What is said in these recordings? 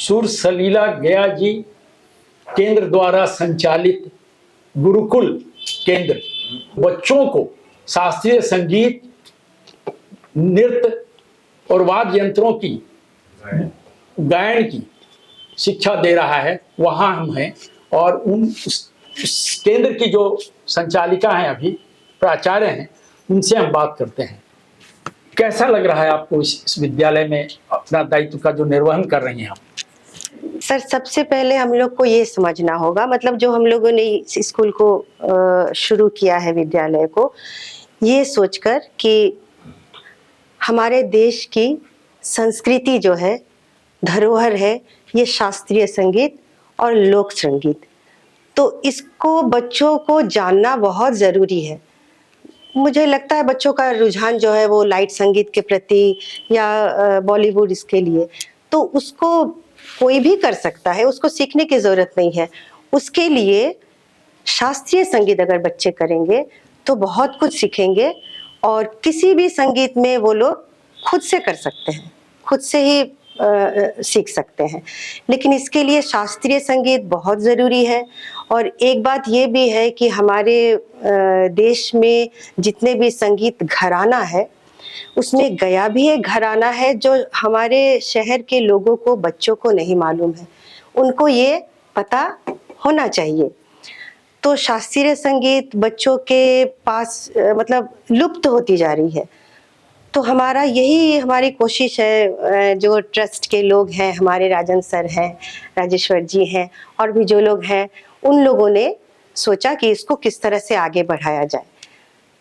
सुर सलीला गया जी केंद्र द्वारा संचालित गुरुकुल केंद्र बच्चों को शास्त्रीय संगीत, नृत्य और वाद्य यंत्रों की गायन की शिक्षा दे रहा है। वहाँ हम हैं और उस केंद्र की जो संचालिका हैं, अभी प्राचार्य हैं, उनसे हम बात करते हैं। कैसा लग रहा है आपको इस विद्यालय में अपना दायित्व का जो निर्वहन कर रही हैं आप? सर, सबसे पहले हम लोग को ये समझना होगा, मतलब जो हम लोगों ने इस स्कूल को शुरू किया है, विद्यालय को, ये सोचकर कि हमारे देश की संस्कृति जो है, धरोहर है, ये शास्त्रीय संगीत और लोक संगीत। तो इसको बच्चों को जानना बहुत ज़रूरी है। मुझे लगता है बच्चों का रुझान जो है वो लाइट संगीत के प्रति या बॉलीवुड इसके लिए, तो उसको कोई भी कर सकता है, उसको सीखने की ज़रूरत नहीं है। उसके लिए शास्त्रीय संगीत अगर बच्चे करेंगे तो बहुत कुछ सीखेंगे और किसी भी संगीत में वो लोग खुद से कर सकते हैं, खुद से ही सीख सकते हैं। लेकिन इसके लिए शास्त्रीय संगीत बहुत ज़रूरी है। और एक बात ये भी है कि हमारे देश में जितने भी संगीत घराना है, उसमें गया भी एक घराना है जो हमारे शहर के लोगों को, बच्चों को नहीं मालूम है। उनको ये पता होना चाहिए। तो शास्त्रीय संगीत बच्चों के पास मतलब लुप्त होती जा रही है। तो हमारी कोशिश है, जो ट्रस्ट के लोग हैं, हमारे राजन सर हैं, राजेश्वर जी हैं, और भी जो लोग हैं, उन लोगों ने सोचा कि इसको किस तरह से आगे बढ़ाया जाए।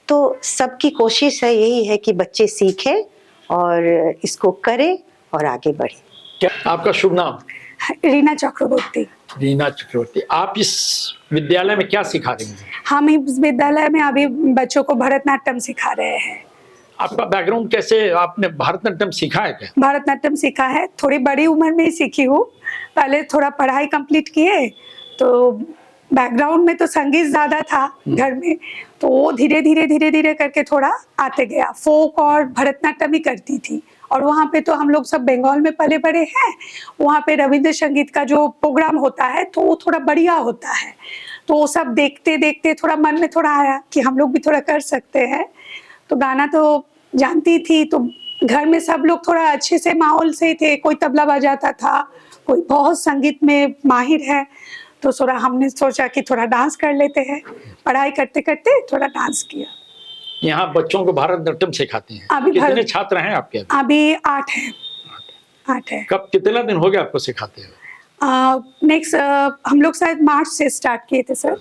तो सबकी कोशिश है, यही है कि बच्चे सीखें और इसको करें और आगे बढ़ें। क्या आपका शुभ नाम? रीना चक्रवर्ती। रीना चक्रवर्ती, आप इस विद्यालय में क्या सिखा रही हैं? हम इस विद्यालय में अभी बच्चों को भरतनाट्यम सिखा रहे हैं। आपका बैकग्राउंड कैसे, आपने भरतनाट्यम सीखा है क्या? भरतनाट्यम सीखा है, थोड़ी बड़ी उम्र में ही सीखी हूँ। पहले थोड़ा पढ़ाई कंप्लीट किए, तो बैकग्राउंड में तो संगीत ज्यादा था घर में, तो वो धीरे धीरे करके थोड़ा आते गया। फोक और भरतनाट्यम ही करती थी। और वहाँ पे तो हम लोग सब बंगाल में पले बड़े हैं, वहाँ पे रविंद्र संगीत का जो प्रोग्राम होता है तो वो थोड़ा बढ़िया होता है। तो वो सब देखते देखते थोड़ा मन में थोड़ा आया कि हम लोग भी थोड़ा कर सकते हैं। तो गाना तो जानती थी, तो घर में सब लोग थोड़ा अच्छे से माहौल से थे। कोई तबला बजाता था, कोई बहुत संगीत में माहिर है, तो थोड़ा हमने सोचा कि थोड़ा डांस कर लेते हैं। पढ़ाई करते करते थोड़ा डांस किया। यहाँ बच्चों को भरतनाट्यम सिखाती हैं? अभी कितने छात्र हैं आपके? अभी 8 हैं। 8 है। कब, कितना दिन हो गया आपको सिखाते हुए? नेक्स्ट हम लोग शायद मार्च से स्टार्ट किए थे सर।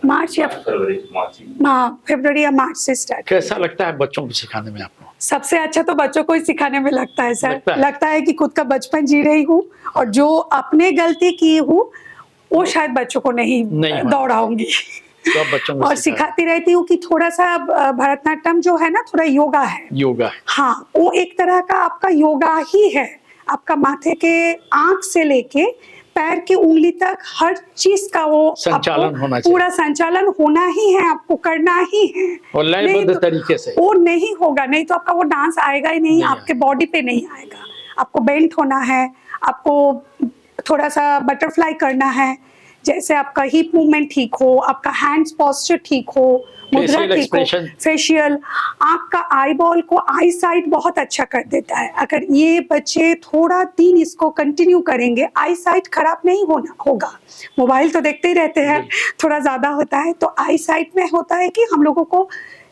मार्च या फरवरी या मार्च से स्टार्ट। कैसा लगता है बच्चों को सिखाने में आपको? सबसे अच्छा तो बच्चों को ही सिखाने में लगता है सर। लगता है कि खुद का बचपन जी रही हूँ और जो अपने गलती की हूँ वो शायद बच्चों को नहीं दौड़ाऊंगी। तो बच्चों को और सिखाती रहती हूँ कि थोड़ा सा भरतनाट्यम जो है ना, थोड़ा योगा है। हाँ, वो एक तरह का आपका योगा ही है। आपका माथे के आंख से लेके पैर की उंगली तक हर चीज का वो संचालन होना चाहिए। पूरा संचालन होना ही है, आपको करना ही है और लयबद्ध तरीके से। वो नहीं होगा, नहीं तो आपका वो डांस आएगा ही नहीं, आपके बॉडी पे नहीं आएगा। आपको बेंट होना है, आपको थोड़ा सा बटरफ्लाई करना है, जैसे आपका हिप मूवमेंट ठीक हो, आपका हैंड्स पोस्चर ठीक हो, मुद्रा ठीक हो, फेशियल, आँख का आई बॉल को आई साइट बहुत अच्छा कर देता है। अगर ये बच्चे थोड़ा दिन इसको कंटिन्यू करेंगे, आई साइट खराब नहीं होगा। मोबाइल तो देखते ही रहते हैं, थोड़ा ज्यादा होता है, तो आई साइट में होता है कि हम लोगों को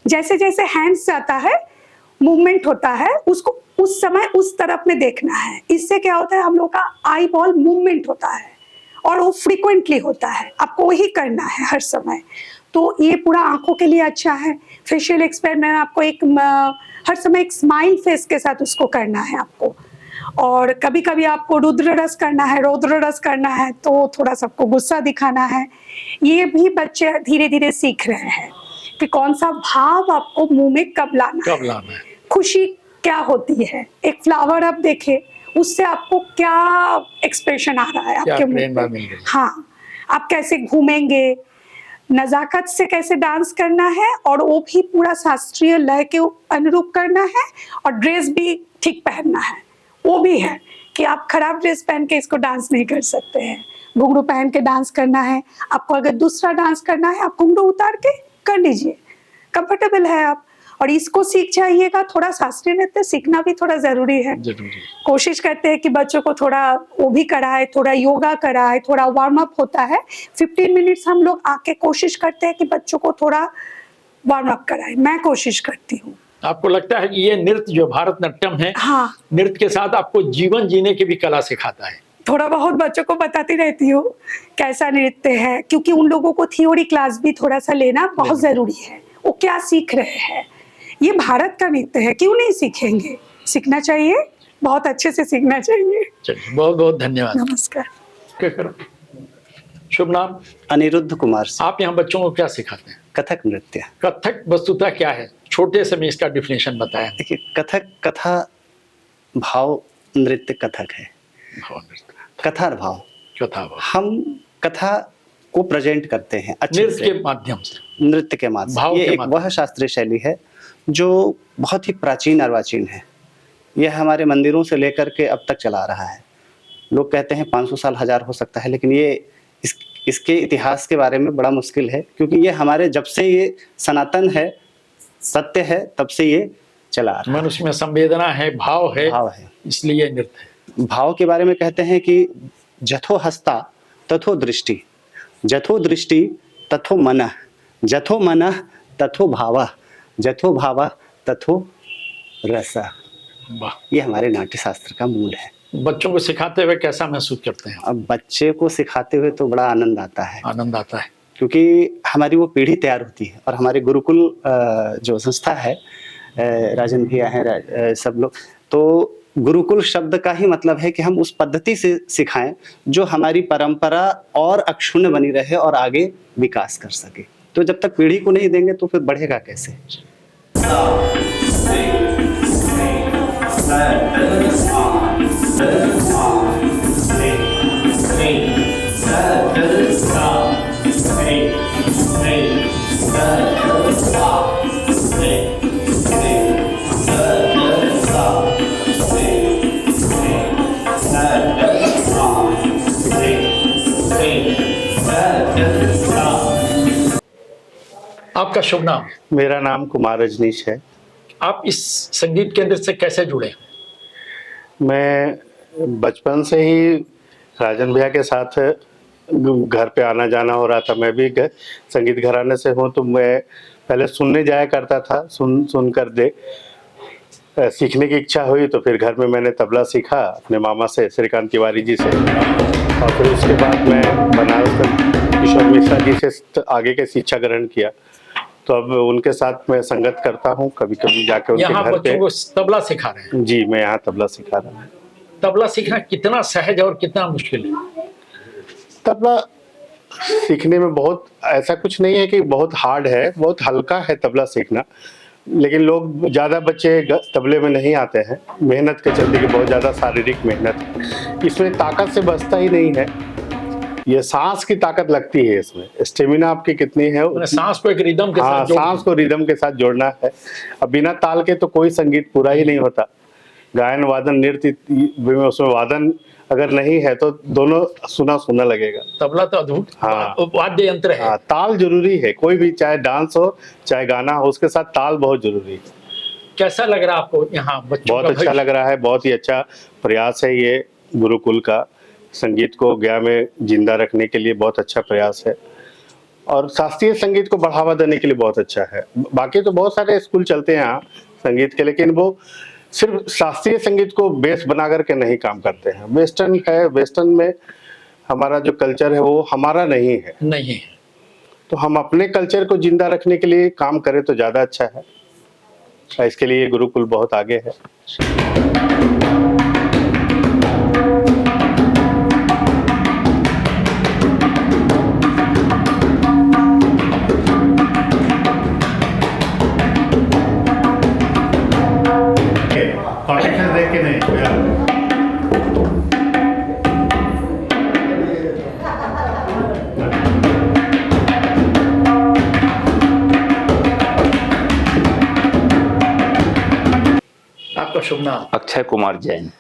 जैसे जैसे हैंड्स जाता है, मूवमेंट होता है, उसको उस समय उस तरफ में देखना है। इससे क्या होता है, हम लोग का आई बॉल मूवमेंट होता है और वो फ्रीक्वेंटली होता है, आपको वही करना है हर समय। तो ये पूरा आंखों के लिए अच्छा है। फेशियल एक्सपेरिमेंट आपको हर समय एक स्माइल फेस के साथ उसको करना है आपको। और कभी कभी आपको रुद्र रस करना है, रौद्र रस करना है, तो थोड़ा सबको गुस्सा दिखाना है। ये भी बच्चे धीरे धीरे सीख रहे हैं कि कौन सा भाव आपको मुंह में कब लाना है। खुशी क्या होती है, एक फ्लावर आप देखे, उससे आपको क्या एक्सप्रेशन आ रहा है आपके मुंह पे। हाँ, आप कैसे घूमेंगे, नजाकत से कैसे डांस करना है, और वो भी पूरा शास्त्रीय लय के अनुरूप करना है, और ड्रेस भी ठीक पहनना है। वो भी है कि आप खराब ड्रेस पहन के इसको डांस नहीं कर सकते हैं। घुंघरू पहन के डांस करना है आपको, अगर दूसरा डांस करना है आप घुंघरू उतार के कर लीजिए, कंफर्टेबल है आप। और इसको सीख जाइएगा, थोड़ा शास्त्रीय नृत्य सीखना भी थोड़ा जरूरी है। कोशिश करते हैं कि बच्चों को थोड़ा वो भी कराए, थोड़ा योगा कराए, थोड़ा वार्म अप होता है 15 मिनट्स हम लोग आके कोशिश करते हैं कि बच्चों को थोड़ा वार्म अप कराए, मैं कोशिश करती हूँ। आपको लगता है कि ये नृत्य जो भारतनाट्यम है, हाँ, नृत्य के साथ आपको जीवन जीने की भी कला सिखाता है? थोड़ा बहुत बच्चों को बताती रहती हूँ कैसा नृत्य है, क्योंकि उन लोगों को थ्योरी क्लास भी थोड़ा सा लेना बहुत जरूरी है। वो क्या सीख रहे हैं, ये भारत का नृत्य है, क्यों नहीं सीखेंगे, सीखना चाहिए, बहुत अच्छे से सीखना चाहिए। चलिए, बहुत बहुत धन्यवाद। नमस्कार। क्या करो? शुभ नाम? अनिरुद्ध कुमार सिंह। आप यहाँ बच्चों को क्या सिखाते हैं? कथक नृत्य। कथक वस्तुतः क्या है, छोटे से में इसका डिफिनेशन बताएं। देखिए, कथक कथा भाव नृत्य कथक है। भाव नृत्य, कथा भाव, कथा भाव। हम कथा को प्रेजेंट करते हैं अच्छे नृत्य से, के माध्यम से, नृत्य के माध्यम भाव से। ये के एक माध्यम। वह शास्त्रीय शैली है जो बहुत ही प्राचीन अर्वाचीन है। यह हमारे मंदिरों से लेकर के अब तक चला रहा है। लोग कहते हैं 500 साल, 1000 हो सकता है, लेकिन ये इसके इतिहास के बारे में बड़ा मुश्किल है, क्योंकि ये हमारे जब से ये सनातन है, सत्य है, तब से ये चला आ रहा है। मनुष्य में संवेदना है, भाव है, इसलिए नृत्य है। भाव के बारे में कहते हैं कि जथो हस्ता तथो दृष्टि, जथो दृष्टि तथो मनः, जथो मनः तथो भावः, जथो भावः तथो रसः। वाह, ये हमारे नाट्य शास्त्र का मूल है। बच्चों को सिखाते हुए कैसा महसूस करते हैं? अब बच्चे को सिखाते हुए तो बड़ा आनंद आता है, आनंद आता है, क्योंकि हमारी वो पीढ़ी तैयार होती है। और हमारे गुरुकुल जो संस्था है, राजन भैया हैं, सब लोग, तो गुरुकुल शब्द का ही मतलब है कि हम उस पद्धति से सिखाएं जो हमारी परंपरा और अक्षुण्ण बनी रहे और आगे विकास कर सके। तो जब तक पीढ़ी को नहीं देंगे तो फिर बढ़ेगा कैसे? आपका शुभ नाम? मेरा नाम कुमार रजनीश है। आप इस संगीत केंद्र से कैसे जुड़े? मैं बचपन से ही राजन भैया के साथ घर पे आना जाना हो रहा था। मैं भी संगीत घराने से हूँ, तो मैं पहले सुनने जाया करता था। सुन कर सीखने की इच्छा हुई, तो फिर घर में मैंने तबला सीखा अपने मामा से, श्रीकांत तिवारी जी से। और फिर उसके बाद मैं बनारस किशोर मिश्रा जी से आगे के शिक्षा ग्रहण किया। तो अब उनके साथ मैं संगत करता हूँ, कभी कभी जाके उनके यहाँ घर बच्चों पे। को तबला सिखा रहे हैं? जी, मैं यहाँ तबला सिखा रहा हूँ। तबला सीखना कितना सहज और कितना मुश्किल है? तबला सीखने में बहुत ऐसा कुछ नहीं है कि बहुत हार्ड है, बहुत हल्का है तबला सीखना। लेकिन लोग ज़्यादा बच्चे तबले में नहीं आते हैं, मेहनत के चलते कि बहुत ज़्यादा शारीरिक मेहनत है। इसमें ताकत से बचता ही नहीं है, ये सांस की ताकत लगती है इसमें। स्टेमिना आपकी कितनी है, सांस को एक रिदम के साथ सांस को रिदम के साथ जोड़ना है। अब बिना ताल के तो कोई संगीत पूरा ही नहीं होता। गायन वादन नृत्य में उसमें वादन अगर नहीं है तो दोनों सुना सुना लगेगा। तबला तो अद्भुत वाद्य यंत्र है। हाँ, ताल जरूरी है, कोई भी, चाहे डांस हो चाहे गाना हो, उसके साथ ताल बहुत जरूरी है। कैसा लग रहा है आपको यहाँ बच्चों? बहुत अच्छा लग रहा है, बहुत ही अच्छा प्रयास है ये गुरुकुल का। संगीत को गया में जिंदा रखने के लिए बहुत अच्छा प्रयास है, और शास्त्रीय संगीत को बढ़ावा देने के लिए बहुत अच्छा है। बाकी तो बहुत सारे स्कूल चलते हैं यहाँ संगीत के, लेकिन वो सिर्फ शास्त्रीय संगीत को बेस बना करके नहीं काम करते हैं। वेस्टर्न है, वेस्टर्न में हमारा जो कल्चर है वो हमारा नहीं है। नहीं, तो हम अपने कल्चर को जिंदा रखने के लिए काम करें तो ज्यादा अच्छा है। इसके लिए गुरुकुल बहुत आगे है। देख के नहीं आपका शुभ नाम? अक्षय कुमार जैन।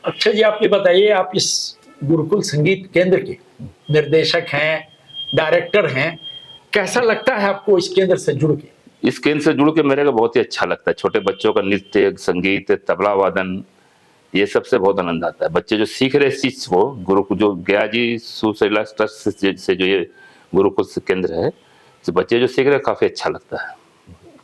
अच्छा जी, आप ये बताइए, आप इस गुरुकुल संगीत केंद्र के निर्देशक हैं, डायरेक्टर हैं, कैसा लगता है आपको इस केंद्र से जुड़ के? इस केंद्र से जुड़ के मेरे को बहुत ही अच्छा लगता है। छोटे बच्चों का नृत्य, संगीत, तबला वादन, ये सबसे बहुत आनंद आता है। बच्चे जो सीख रहे इस चीज को, गुरुकुल जो गया जी सुशैला ट्रस्ट से जो ये गुरुकुल केंद्र है, तो बच्चे जो सीख रहे हैं काफी अच्छा लगता है।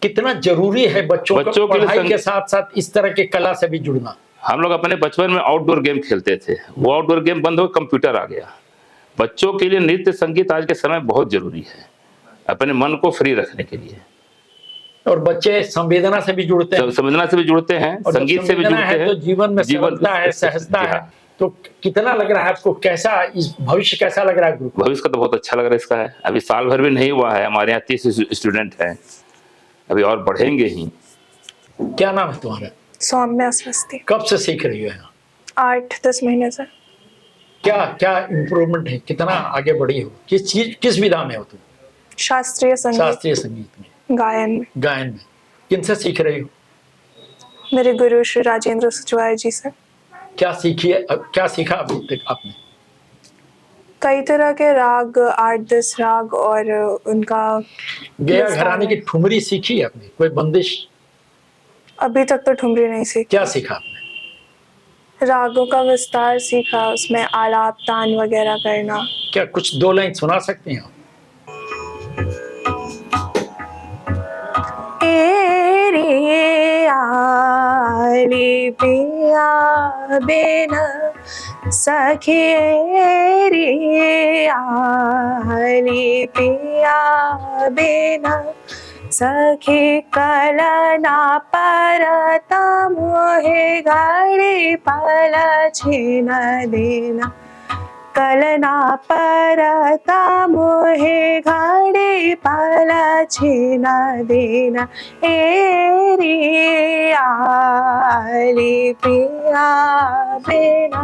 कितना जरूरी है बच्चों बच्चों को के लिए पढ़ाई के साथ साथ इस तरह के कला से भी जुड़ना? हम लोग अपने बचपन में आउटडोर गेम खेलते थे, वो आउटडोर गेम बंद हो, कंप्यूटर आ गया। बच्चों के लिए नृत्य संगीत आज के समय बहुत जरूरी है, अपने मन को फ्री रखने के लिए। और बच्चे संवेदना से भी जुड़ते हैं, संवेदना से भी जुड़ते हैं, और जब संगीत से भी संवेदना जुड़ते है हैं, तो जीवन में सरलता है, सहजता जी है। हाँ। तो कितना लग रहा है आपको, कैसा इस भविष्य कैसा लग रहा है गुरुकुल? भविष्य का तो बहुत अच्छा लग रहा है इसका है। अभी साल भर भी नहीं हुआ है, हमारे यहाँ 30 स्टूडेंट हैं, अभी और बढ़ेंगे ही। क्या नाम है तुम्हारा? सौम्या स्वस्ति। कब से सीख रही हो यहाँ? 8-10 महीने से। क्या क्या इम्प्रूवमेंट है, कितना आगे बढ़ी हो, किस चीज, किस विधा में हो तुम? शास्त्रीय संगीत, शास्त्रीय संगीत में, गायन में। गायन में। किनसे सीख रही हो? मेरे गुरु श्री राजेंद्र सचवाय जी से। क्या सीखी है, क्या सीखा अभी तक आपने? कई तरह के राग, 8-10 राग, और उनका गया घराने की ठुमरी सीखी है आपने? कोई बंदिश? अभी तक तो ठुमरी नहीं सीखी। क्या सीखा आपने? रागों का विस्तार सीखा, उसमें आलाप तान वगैरह करना। क्या कुछ 2 लाइन सुना सकते हैं आप? रे आली पिया बेना सखे रे आली पिया बेना सखे कलना परता मोहे गाड़ी पाला छीन देना कलना परता मोहे घाड़ी पाला छीना देना ए रे आली पिया बेना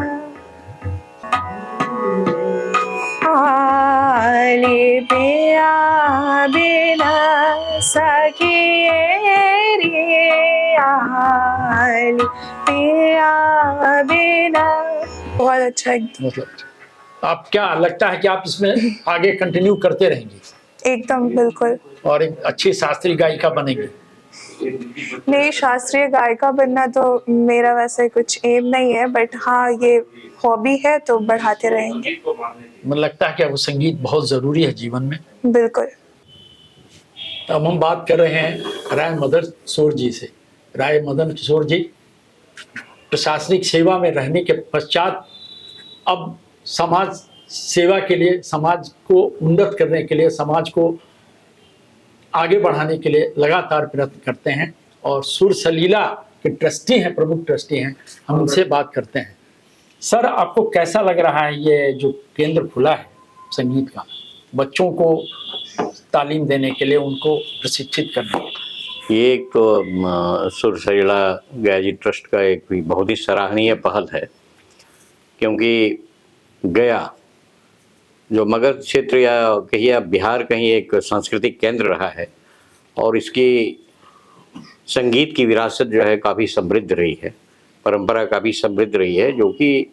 आली पिया बेना सखी रे आली पिया बेना। बहुत अच्छा एकदम। मतलब आप, क्या लगता है कि आप इसमें आगे कंटिन्यू करते रहेंगे एकदम बिल्कुल। और एक अच्छी शास्त्रीय गायिका बनेंगी? नहीं, शास्त्रीय गायिका बनना तो मेरा वैसे कुछ एम नहीं है, बट हाँ ये हॉबी है तो बढ़ाते रहेंगे। मुझे लगता है कि वो संगीत बहुत जरूरी है जीवन में। बिल्कुल। अब हम बात कर रहे हैं राय मदन किशोर जी से। राय मदन किशोर जी प्रशासनिक सेवा में रहने के पश्चात अब समाज सेवा के लिए, समाज को उन्नत करने के लिए, समाज को आगे बढ़ाने के लिए लगातार प्रयत्न करते हैं, और सुर सलीला के ट्रस्टी हैं, प्रमुख ट्रस्टी हैं। हम उनसे बात करते हैं। सर, आपको कैसा लग रहा है ये जो केंद्र खुला है संगीत का, बच्चों को तालीम देने के लिए, उनको प्रशिक्षित करने के लिए? ये एक तो सुर सलीला गयाजी ट्रस्ट का एक भी बहुत ही सराहनीय पहल है, क्योंकि गया जो मगध क्षेत्र या कहिए बिहार कहीं एक सांस्कृतिक केंद्र रहा है, और इसकी संगीत की विरासत जो है काफ़ी समृद्ध रही है, परंपरा काफ़ी समृद्ध रही है, जो कि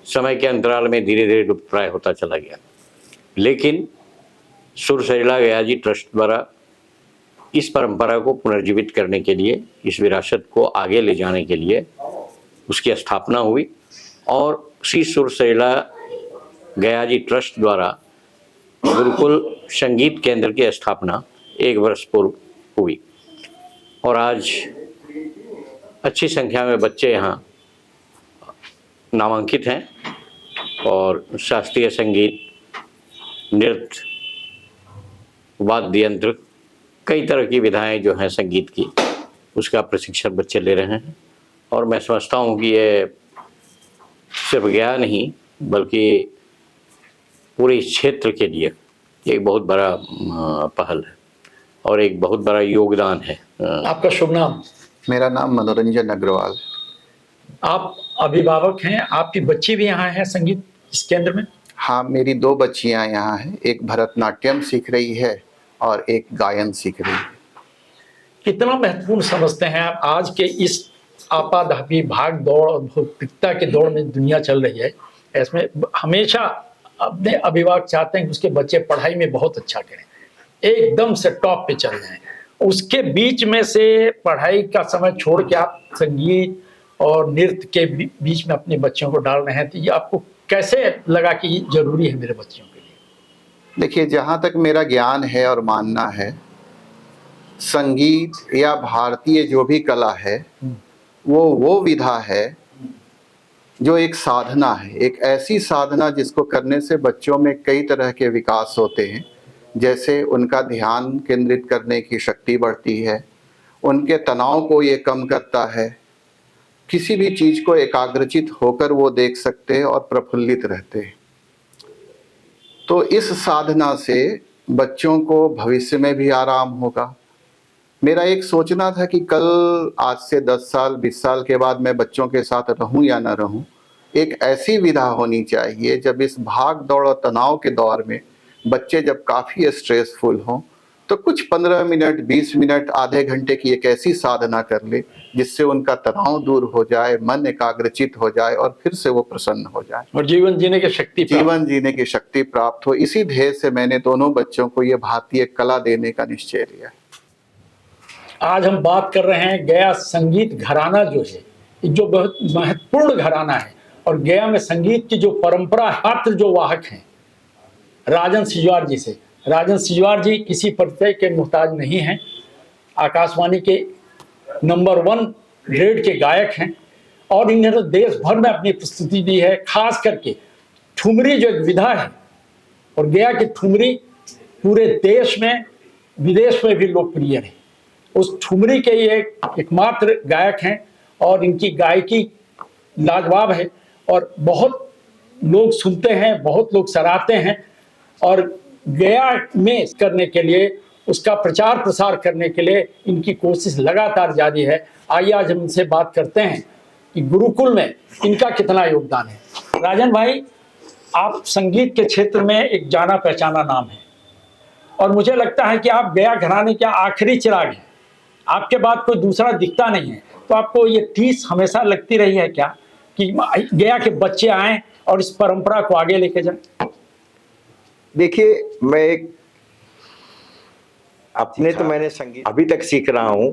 समय के अंतराल में धीरे धीरे लुप्तप्राय होता चला गया। लेकिन सुर सलीला गयाजी ट्रस्ट द्वारा इस परंपरा को पुनर्जीवित करने के लिए, इस विरासत को आगे ले जाने के लिए उसकी स्थापना हुई, और श्री सुर सलीला गयाजी ट्रस्ट द्वारा गुरुकुल संगीत केंद्र की स्थापना 1 वर्ष पूर्व हुई, और आज अच्छी संख्या में बच्चे यहाँ नामांकित हैं, और शास्त्रीय संगीत, नृत्य, वाद्य यंत्र, कई तरह की विधाएं जो हैं संगीत की, उसका प्रशिक्षण बच्चे ले रहे हैं। और मैं समझता हूँ कि ये सिर्फ गया नहीं बल्कि पूरे इस क्षेत्र के लिए एक बहुत बड़ा पहल है और एक बहुत बड़ा योगदान है। आपका शुभ नाम? मेरा नाम मनोरंजन अग्रवाल। आप अभिभावक हैं, आपकी बच्ची भी यहाँ है संगीत इस केंद्र में? हाँ, मेरी 2 बच्चियां यहाँ हैं, एक भरतनाट्यम सीख रही है और एक गायन सीख रही है। कितना महत्वपूर्ण समझते हैं आप आज के इस आपाधापी भाग दौड़ और भौतिकता के दौड़ में दुनिया चल रही है, इसमें हमेशा अपने अभिभावक चाहते हैं कि उसके बच्चे पढ़ाई में बहुत अच्छा करें, एकदम से टॉप पे चल जाएं। उसके बीच में से पढ़ाई का समय छोड़ के आप संगीत और नृत्य के बीच में अपने बच्चों को डाल रहे हैं, तो ये आपको कैसे लगा कि ये जरूरी है मेरे बच्चों के लिए? देखिए, जहाँ तक मेरा ज्ञान है और मानना है, संगीत या भारतीय जो भी कला है वो विधा है जो एक साधना है, एक ऐसी साधना जिसको करने से बच्चों में कई तरह के विकास होते हैं। जैसे उनका ध्यान केंद्रित करने की शक्ति बढ़ती है, उनके तनाव को ये कम करता है, किसी भी चीज़ को एकाग्रचित होकर वो देख सकते हैं और प्रफुल्लित रहते हैं। तो इस साधना से बच्चों को भविष्य में भी आराम होगा। मेरा एक सोचना था कि कल आज से 10 साल 20 साल के बाद मैं बच्चों के साथ रहूं या ना रहूं, एक ऐसी विधा होनी चाहिए जब इस भाग दौड़ और तनाव के दौर में बच्चे जब काफ़ी स्ट्रेसफुल हों तो कुछ 15 मिनट 20 मिनट आधे घंटे की एक ऐसी साधना कर ले जिससे उनका तनाव दूर हो जाए, मन एकाग्रचित हो जाए और फिर से वो प्रसन्न हो जाए और जीवन जीने की शक्ति प्राप्त हो। इसी ध्येय से मैंने दोनों बच्चों को ये भारतीय कला देने का निश्चय लिया। आज हम बात कर रहे हैं गया संगीत घराना जो है, जो बहुत महत्वपूर्ण घराना है, और गया में संगीत की जो परंपरा पात्र जो वाहक हैं राजन सिजवार जी से। राजन सिजवार जी किसी परिचय के मुहताज नहीं हैं, आकाशवाणी के नंबर 1 ग्रेड के गायक हैं और इन्होंने देश भर में अपनी प्रस्तुति दी है। खास करके ठुमरी जो एक विधा है, और गया की ठुमरी पूरे देश में विदेश में भी लोकप्रिय है। उस ठुमरी के ये एकमात्र गायक हैं और इनकी गायकी लाजवाब है और बहुत लोग सुनते हैं, बहुत लोग सराहते हैं। और गया में करने के लिए, उसका प्रचार प्रसार करने के लिए इनकी कोशिश लगातार जारी है। आइए आज हम इनसे बात करते हैं कि गुरुकुल में इनका कितना योगदान है। राजन भाई, आप संगीत के क्षेत्र में एक जाना पहचाना नाम है और मुझे लगता है कि आप गया घराने के आखिरी चिराग हैं, आपके बाद कोई दूसरा दिखता नहीं है। तो आपको ये टीस हमेशा लगती रही है क्या कि गया के बच्चे आएं और इस परंपरा को आगे लेके जाएं? देखिए, मैं एक अपने तो मैंने संगीत अभी तक सीख रहा हूँ।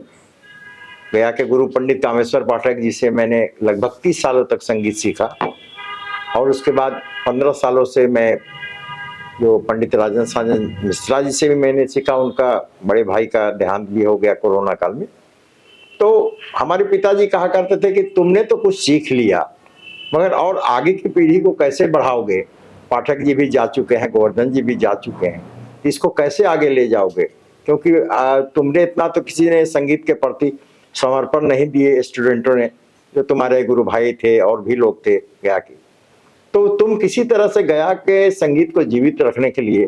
गया के गुरु पंडित कामेश्वर पाठक जी से मैंने लगभग 30 सालों तक संगीत सीखा और उसके बाद 15 सालों से मैं जो पंडित राजन साजन मिश्रा जी से भी मैंने सीखा। उनका बड़े भाई का देहांत भी हो गया कोरोना काल में। तो हमारे पिताजी कहा करते थे कि तुमने तो कुछ सीख लिया, मगर और आगे की पीढ़ी को कैसे बढ़ाओगे? पाठक जी भी जा चुके हैं, गोवर्धन जी भी जा चुके हैं, इसको कैसे आगे ले जाओगे? क्योंकि तुमने इतना तो किसी ने संगीत के प्रति समर्पण नहीं दिए स्टूडेंटों ने, जो तुम्हारे गुरु भाई थे और भी लोग थे गया के। तो तुम किसी तरह से गया के संगीत को जीवित रखने के लिए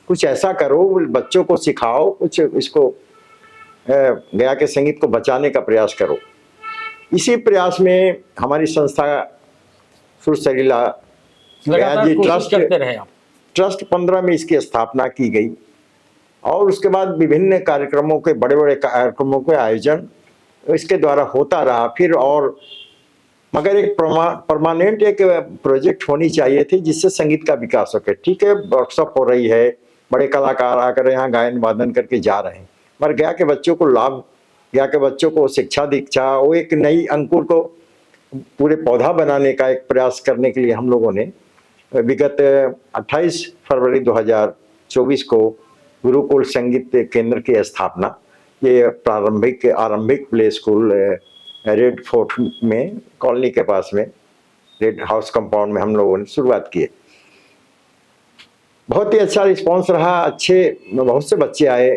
कुछ ऐसा करो, बच्चों को सिखाओ, कुछ इसको गया के संगीत को बचाने का प्रयास करो। इसी प्रयास में हमारी संस्था सुरसरीला गया जी ट्रस्ट 15 में इसकी स्थापना की गई और उसके बाद विभिन्न कार्यक्रमों के बड़े बड़े कार्यक्रमों के आयोजन इसके द्वारा होता रहा। फिर और मगर एक परमानेंट एक प्रोजेक्ट होनी चाहिए थी जिससे संगीत का विकास हो। ठीक है, वर्कशॉप हो रही है, बड़े कलाकार आकर यहाँ गायन वादन करके जा रहे हैं, मगर गया के बच्चों को लाभ, गया के बच्चों को शिक्षा दीक्षा, वो एक नई अंकुर को पूरे पौधा बनाने का एक प्रयास करने के लिए हम लोगों ने विगत 28 फरवरी 2024 को गुरुकुल संगीत केंद्र की स्थापना, ये आरंभिक प्ले स्कूल रेड फोर्ट में कॉलोनी के पास में रेड हाउस कंपाउंड में हम लोगों ने शुरुआत की। बहुत ही अच्छा रिस्पांस रहा, अच्छे बहुत से बच्चे आए,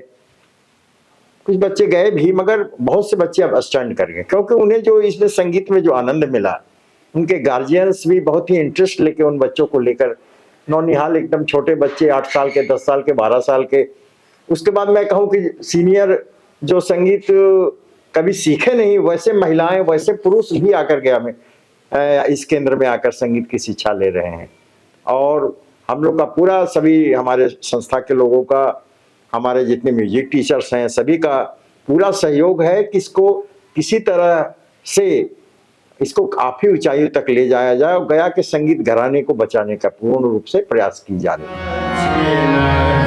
कुछ बच्चे गए भी, मगर बहुत से बच्चे अब स्टैंड कर गए क्योंकि उन्हें जो इसमें संगीत में जो आनंद मिला, उनके गार्जियंस भी बहुत ही इंटरेस्ट लेके उन बच्चों को लेकर नौनिहाल एकदम छोटे बच्चे 8 साल के, 10 साल के, 12 साल के। उसके बाद मैं कहूँ कि सीनियर जो संगीत कभी सीखे नहीं, वैसे महिलाएं वैसे पुरुष भी आकर गया में इस केंद्र में आकर संगीत की शिक्षा ले रहे हैं। और हम लोग का पूरा सभी हमारे संस्था के लोगों का, हमारे जितने म्यूजिक टीचर्स हैं, सभी का पूरा सहयोग है कि इसको किसी तरह से इसको काफी ऊंचाइयों तक ले जाया जाए और गया के संगीत घराने को बचाने का पूर्ण रूप से प्रयास की जा रही है।